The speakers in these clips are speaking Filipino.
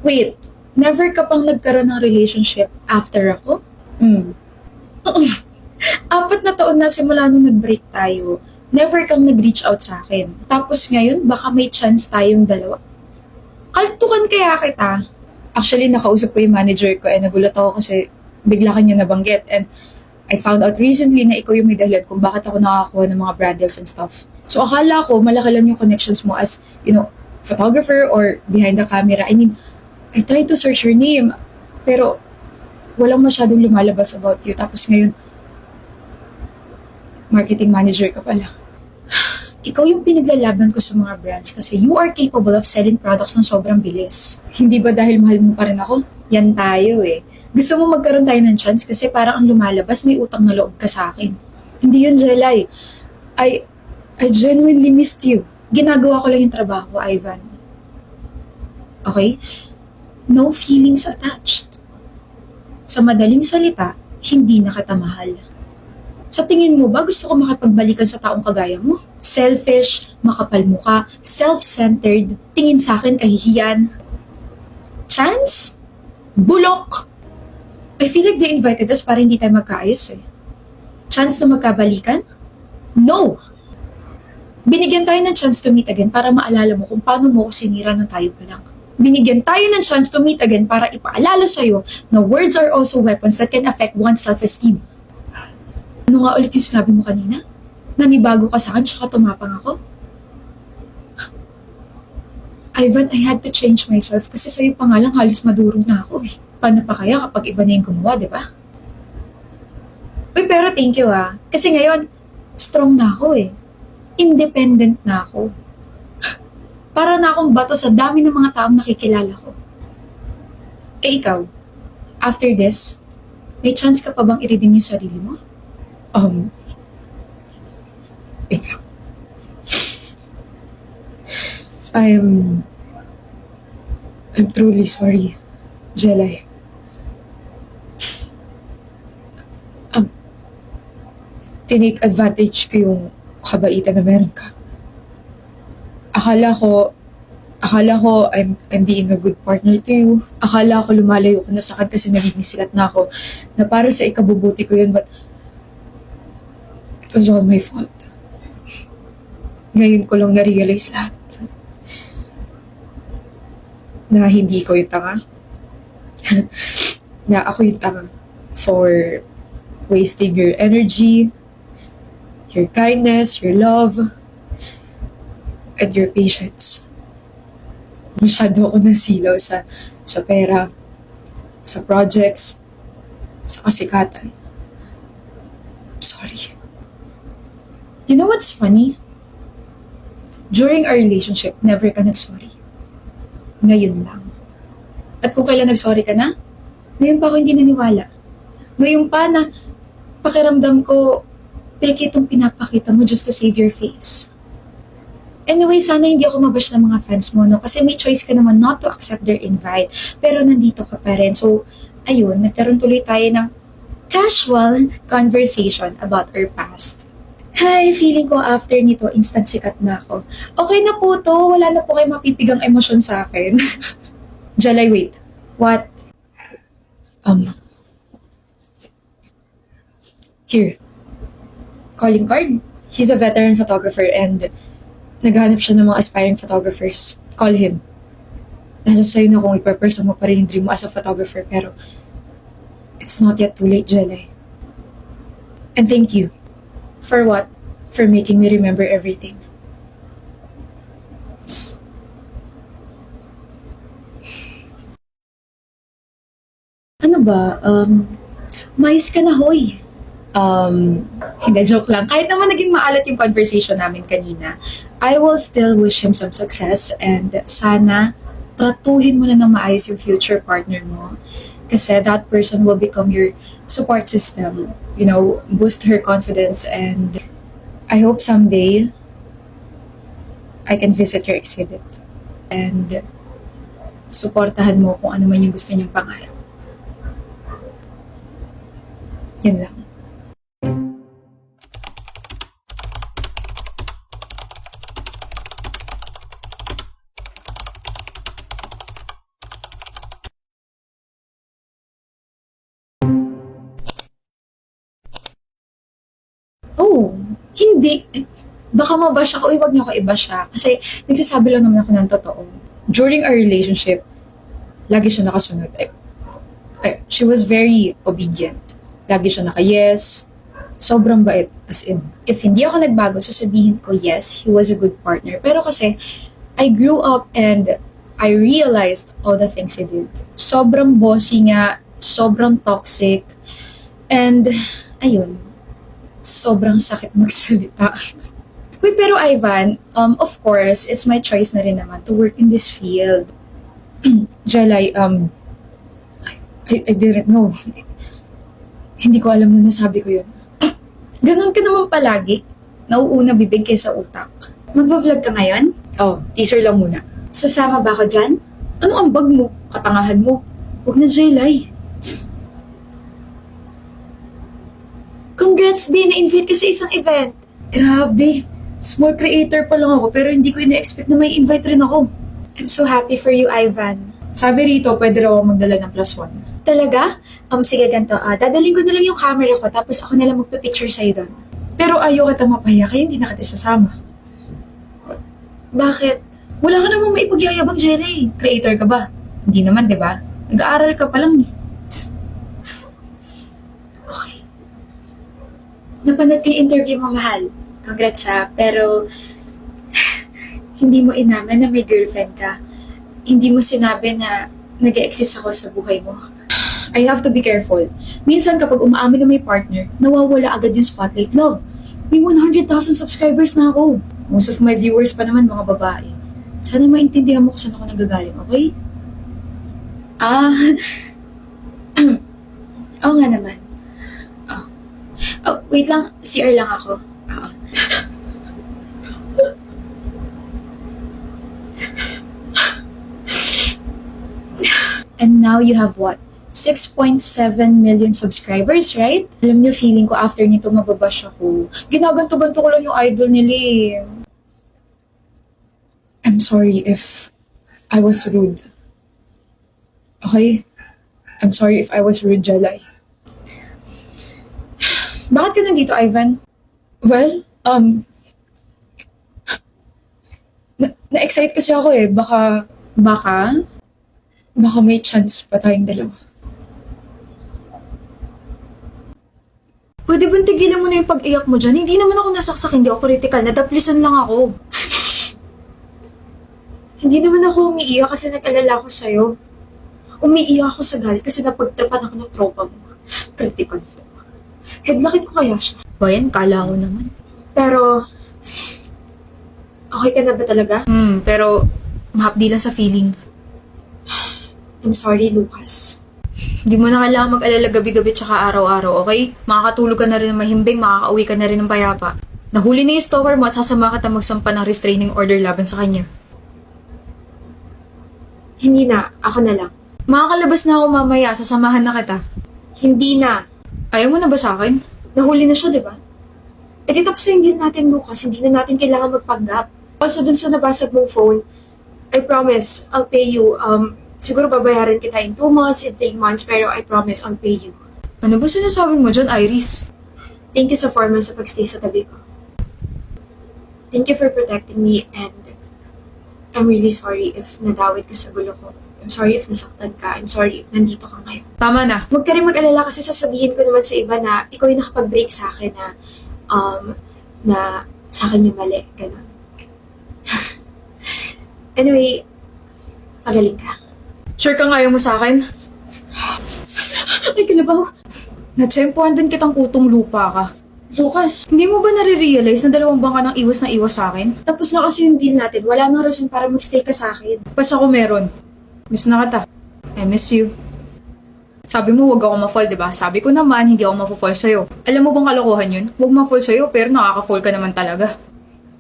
Wait, never ka pang nagkaroon ng relationship after ako? Hmm. 4 na taon na simula nung nag-break tayo. Never kang nag-reach out sa akin. Tapos ngayon, baka may chance tayong dalawa. Kaltukan kaya kita. Actually, nakausap ko yung manager ko nagulat ako kasi bigla kanya nabanggit. And I found out recently na ikaw yung may dahilan kung bakit ako nakakuha ng mga brand deals and stuff. So akala ko malaki lang yung connections mo as, photographer or behind the camera. I mean, I tried to search your name, pero walang masyadong lumalabas about you. Tapos ngayon, marketing manager ka pala. Ikaw yung pinaglalaban ko sa mga brands kasi you are capable of selling products ng sobrang bilis. Hindi ba dahil mahal mo pa rin ako? Yan tayo eh. Gusto mo magkaroon tayo ng chance kasi parang ang lumalabas may utang na loob ka sa akin. Hindi yun, Jelay. I genuinely missed you. Ginagawa ko lang yung trabaho, Ivan. Okay? No feelings attached. Sa madaling salita, hindi na kita mahal. Sa tingin mo ba gusto ko makipagbalikan sa taong kagaya mo? Selfish, makapal mukha, self-centered, tingin sa akin kahihiyan. Chance? Bulok! I feel like they invited us para hindi tayo magkaayos eh. Chance na magkabalikan? No! Binigyan tayo ng chance to meet again para maalala mo kung paano mo ako sinira nung tayo pa lang. Binigyan tayo ng chance to meet again para ipaalala sa'yo na words are also weapons that can affect one's self-esteem. Ano nga ulit yung sinabi mo kanina? Nanibago ka sa akin, tsaka tumapang ako? Ivan, I had to change myself kasi sa'yo pa nga lang halos madurog na ako eh. Paano pa kaya kapag iba na yung gumawa, di ba? Uy, pero thank you ah. Kasi ngayon, strong na ako eh. Independent na ako. Para na akong bato sa dami ng mga taong nakikilala ko. Eh ikaw, after this, may chance ka pa bang i-redeem yung sarili mo? Wait lang. I'm truly sorry, Jelay. Tinake advantage ko yung kabaitan na meron ka. Akala ko I'm being a good partner to you. Akala ko lumalayo ka na sa akin kasi nagiging sikat na ako na para sa ikabubuti ko yun, but it was all my fault. Ngayon ko lang na-realize lahat. Na hindi ko yung tanga. Na ako yung tanga for wasting your energy, your kindness, your love, and your patience. Masyado ako nasilaw sa pera, sa projects, sa kasikatan. I'm sorry. You know what's funny? During our relationship, never ka nag-sorry. Ngayon lang. At kung kailan nag-sorry ka na, ngayon pa ako hindi naniwala. Ngayon pa na pakiramdam ko, peke itong pinapakita mo just to save your face. Anyway, sana hindi ako mabash ng mga friends mo, no? Kasi may choice ka naman not to accept their invite. Pero nandito ka pa rin. So, ayun, nagkaroon tuloy tayo ng casual conversation about our past. Hi, feeling ko after nito, instant sikat na ako. Okay na po to, wala na po kayo mapipigang emosyon sa akin. Jalay, wait. What? Here. Calling card? He's a veteran photographer and naghahanap siya ng mga aspiring photographers. Call him. Nasa sa'yo na kung ipaperso mo pa rin yung dream mo as a photographer, pero it's not yet too late, Jelay. And thank you. For what? For making me remember everything. Ano ba? Mais ka na, hoy. Hindi, joke lang. Kahit naman naging maalat yung conversation namin kanina, I will still wish him some success and sana tratuhin mo na ng maayos yung future partner mo. Kasi that person will become your support system. You know, boost her confidence, and I hope someday I can visit your exhibit and suportahan mo kung ano man yung gusto niyang pangarap. Yan lang. Hindi, baka mabash ako. Huwag niyo ako i-bash siya. Kasi nagsasabi lang naman ako ng totoo. During our relationship, lagi siya nakasunod. She was very obedient. Lagi siya naka-yes. Sobrang bait, as in. If hindi ako nagbago, sasabihin ko, yes, he was a good partner. Pero kasi, I grew up and I realized all the things he did. Sobrang bossy nga, sobrang toxic, and, ayun, sobrang sakit magsalita. Uy, pero Ivan, of course, it's my choice na rin naman to work in this field. Jelay, I didn't know. Hindi ko alam na nasabi ko yun. Ganon ka naman palagi. Nauuna bibig kaysa utak. Magva-vlog ka ngayon? Oh, teaser lang muna. Sasama ba ako dyan? Ano ang bag mo? Katangahan mo? Huwag na, Jaylay. Congrats, B! Na-invite ka sa isang event. Grabe. Small creator pa lang ako pero hindi ko ina-expect na may invite rin ako. I'm so happy for you, Ivan. Sabi rito, pwede raw ako magdala ng +1. Talaga? Sige, ganito. Dadalhin ko na lang yung camera ko tapos ako na lang magpa-picture sa'yo doon. Pero ayaw kita mapahiya kaya hindi na kita sasama. Bakit? Wala ka namang maipagyayabang, Jelly. Creator ka ba? Hindi naman, di ba? Nag-aaral ka pa lang. Okay. Napanood ko yung interview mo, mahal. Congrats ha. Pero, hindi mo inamin na may girlfriend ka. Hindi mo sinabi na nag-exist ako sa buhay mo. I have to be careful. Minsan kapag umaamin na may partner, nawawala agad yung spotlight. Love, may 100,000 subscribers na ako. Most of my viewers pa naman mga babae. Sana maintindihan mo kung saan ako nagagaling, okay? Oo nga naman. Wait lang. CR lang ako. And now you have what? 6.7 million subscribers, right? Alam niyo, feeling ko after nito mababash ako. Ginaganto-ganto ko lang yung idol nila eh. I'm sorry if I was rude. Okay? I'm sorry if I was rude, Jalay. Bakit ka nandito, Ivan? Well, na-excite kasi ako eh. Baka may chance pa tayong dalawa. Pwede bang tigilan mo na yung pag-iyak mo dyan? Hindi naman ako nasaksak, hindi ako critical. Nadaplisan lang ako. Hindi naman ako umiiyak kasi nag-alala ako sa'yo. Umiiyak ako sa galit kasi napagtrapan ako ng tropa mo. Critical po. Headlockin ko kaya siya. Bayan, kala ko naman. Pero, okay ka na ba talaga? Pero mahapdi lang sa feeling. I'm sorry, Lucas. Hindi mo na kailangan mag-alala gabi-gabi tsaka araw-araw, okay? Makakatulog ka na rin ng mahimbing, makakauwi ka na rin ng payapa. Nahuli na yung stalker mo at sasama kita magsampa ng restraining order laban sa kanya. Hindi na. Ako na lang. Makakalabas na ako mamaya, sasamahan na kita. Hindi na. Ayaw mo na ba sa akin? Nahuli na siya, di ba? E di tapos na yung deal natin, Lucas. Hindi na natin kailangan magpanggap. Also, dun sa nabasag mong phone, I promise, I'll pay you. Siguro babayaran kita in 2 months, in 3 months, pero I promise I'll pay you. Ano ba sinasabi mo dyan, Iris? Thank you sa 4 months sa pagstay sa tabi ko. Thank you for protecting me, and I'm really sorry if nadawit ka sa gulo ko. I'm sorry if nasaktan ka. I'm sorry if nandito ka ngayon. Tama na. Huwag ka rin mag-alala kasi sasabihin ko naman sa iba na ikaw yung nakapag-break sa akin na sa akin yung mali. Ganun. Anyway, magaling ka. Sure ka ngayon mo sa akin? Ay, kalabaw. Natsempuhan din kitang putong lupa ka. Lucas, Hindi mo ba nare-realize na 2 buwan ka nang iwas na iwas sa akin? tapos na kasi yung deal natin. Wala nang rason para mag-stay ka sa akin. Pas ako meron. Miss na kita. I miss you. Sabi mo, huwag ako ma-fall, diba? Sabi ko naman, hindi ako ma-fall sa'yo. Alam mo bang kalokohan yun? Huwag ma-fall sa'yo, pero nakaka-fall ka naman talaga.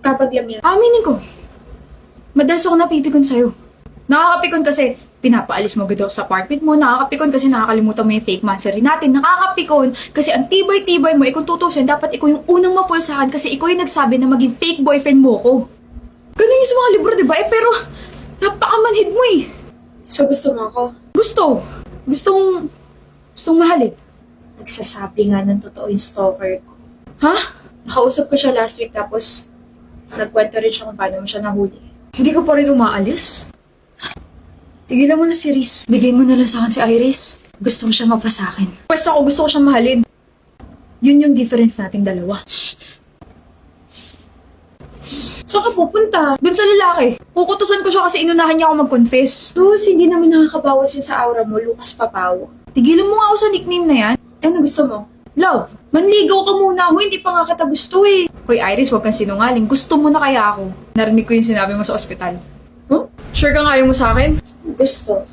Kapag lang yan. Aminin ko. Madalas ako napipikon sa'yo. Nakakapikon kasi pinapaalis mo agad ako sa apartment mo. Nakakapikon kasi nakakalimutan mo yung fake mastery natin. Nakakapikon kasi ang tibay-tibay mo. Kung tutusin, dapat ikaw yung unang ma-fall sa akin kasi ikaw yung nagsabi na maging fake boyfriend mo ko. Ganun yung sa mga libro, diba? Pero napakamanhid mo eh. So gusto mo ako? Gustong mahalin. Nagsasabi nga ng totoo yung stalker ko. Ha? Nakausap ko siya last week tapos nagkwento rin siya kung paano mo siya nahuli. Hindi ko pa rin umaalis. Tigilan mo na si Riz. Bigay mo na lang sa akin si Iris. Gusto ko siya mapasakin. Pwes ako, gusto ko siyang mahalin. Yun yung difference nating dalawa. Saan ka pupunta? Doon sa lalaki. Kukutusan ko siya kasi inunahan niya ako mag-confess. Sus, hindi naman nakakabawas yun sa aura mo, Lucas Papaw. Tigilan mo nga ako sa nickname na yan. Ano gusto mo? Love, manligaw ka muna ako, hindi pa nga kita gusto eh. Hoy Iris, huwag kang sinungaling. Gusto mo na kaya ako? Narinig ko yung sinabi mo sa ospital. Huh? Sure kang ayaw mo sa akin? Gusto.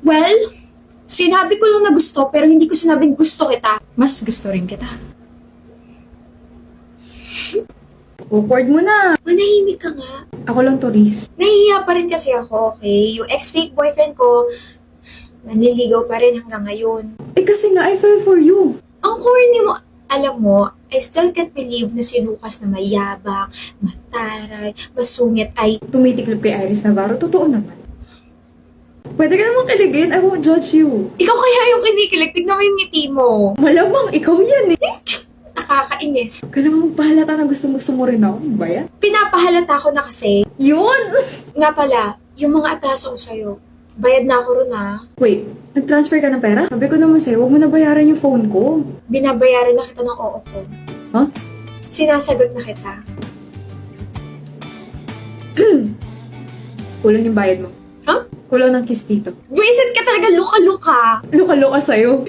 Well, sinabi ko lang na gusto, pero hindi ko sinabing gusto kita. Mas gusto rin kita. Awkward mo na. Manahimik ka nga. Ako lang to, Riz. Nahihiya pa rin kasi ako, okay? Yung ex-fake boyfriend ko, nanliligaw pa rin hanggang ngayon. Eh kasi nga, I fell for you. Ang corny mo, alam mo, I still can't believe na si Lucas na mayabang, mataray, masungit ay... Tumitiklop kay Iris Navarro, totoo naman. Pwede ka naman kiligin, I won't judge you. Ikaw kaya yung kinikilig, tignan mo yung ngiti mo. Malamang, ikaw yan eh. Nakakainis. Ka naman magpahalata na gusto mo rin ako, ano ba yan? Pinapahalata ko na kasi. Yun! Nga pala, yung mga atraso ko sa'yo, bayad na ako ron ha. Wait, nag-transfer ka ng pera? Sabi ko naman sa'yo, huwag mo na bayaran yung phone ko. Binabayaran na kita ng oo ko. Huh? Sinasagot na kita. Kulang yung bayad mo. Huh? Kulang ng kiss dito. Buisit ka talaga, luka-luka. Luka-luka sa'yo.